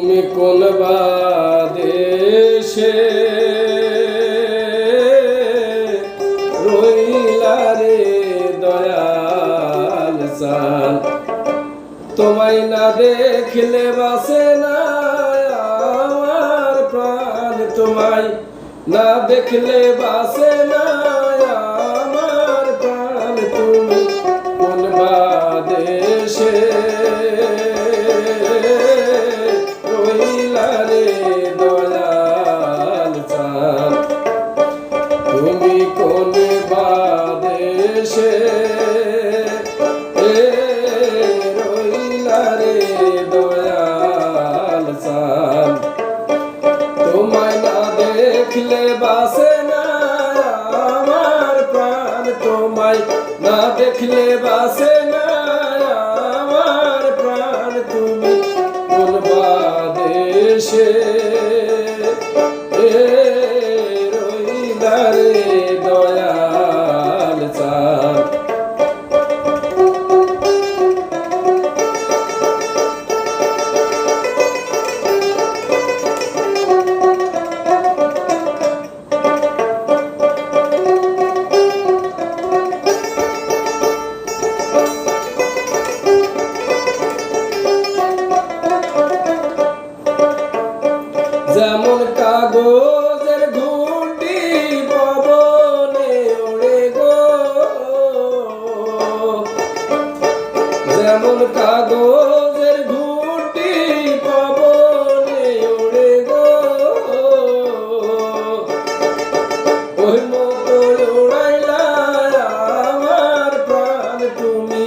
তুমি কোন বাদেশে রইলা রে দয়াল সাল, তোমায় না দেখলে বাসে না আমার প্রাণ, তোমায় না দেখলে বাসে না আমার প্রাণ। তুমি কোন বাদেশে রইলা রে দয়াল সাল, তুমি কোন বাদেশে রইলা রে দয়াল সাল, তোমায় না দেখলে বাসে না আমার প্রাণ, তোমায় না দেখলে বাসে না আমার প্রাণ। তুমি কোন বাদেশে রইলা রে দয়াল সাল। যেমন কাগজের ঘুঁটি পবনে ওড়ে গো, যেমন কাগজের ঘুঁটি পবনে ওড়ে গো, ওই মতো উড়াইলা আমার প্রাণ, তুমি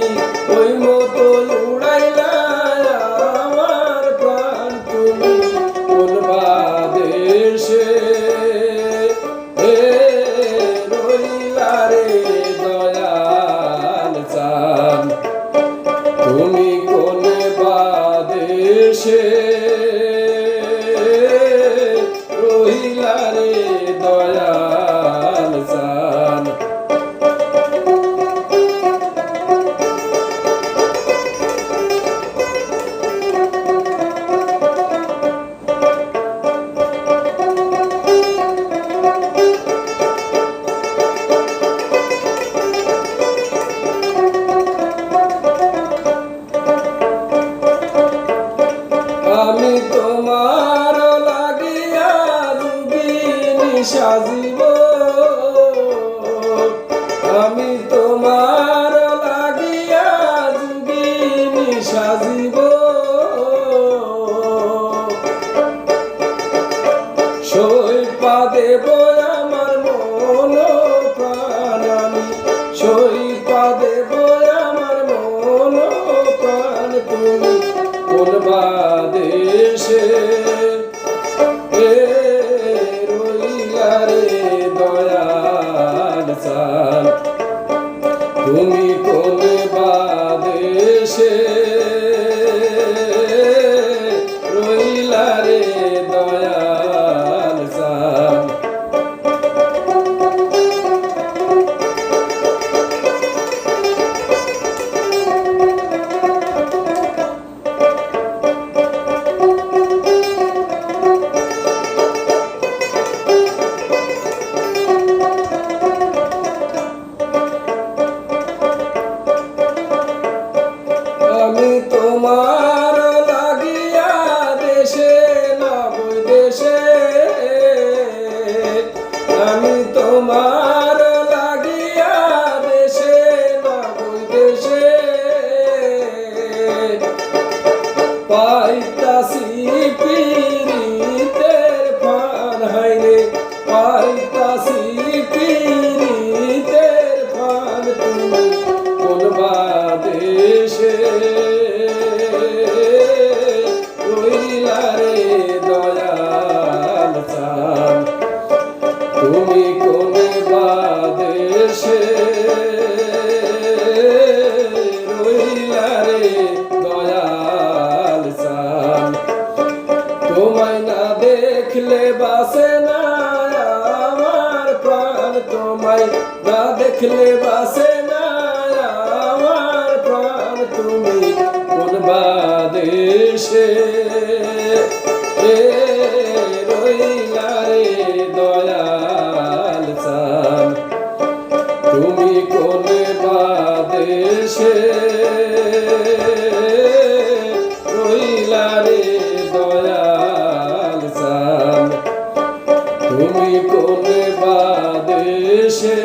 ওই মতো উড়াইলা আমার প্রাণ। তুমি কোন বাদেশে রইলা রে দয়াল সাল, তুমি কোন বাদেশে রইলা রে দয়াল সাল। আমি তোমার লাগিয়া যোগিনী সাজিব, আমি তোমার লাগিয়া যোগিনী সাজিব, সইপা দেব আমার মন প্রাণ, আমি সইপা দেব আমার মন প্রাণ। তুমি কোন বাদেশে রইলা রে দয়াল সাল, তুমি কোন বাদেশে রইলা রে দয়াল সাল। আমি তোমার লাগিয়া দেশে না বৈদেশে, আমি তোমার লাগিয়া দেশে না বৈদেশে, পাইতাছি পীড়িতের ফান হাইরে, পাইতাছি পীড়িতের ফান। তুমি কোন বাদেশে রইলা রে দয়াল সাল, তুমি কোন বাদেশে রইলা রে দয়াল সাল, তোমায় না দেখলে বাসে না আমার প্রাণ, তোমায় না দেখলে বাসে না আমার প্রাণ। তুমি কোন বাদেশে রইলা রে দয়াল চান তুমি কোন বাদেশে রইলা রে দয়াল চান তুমি কোন বাদেশে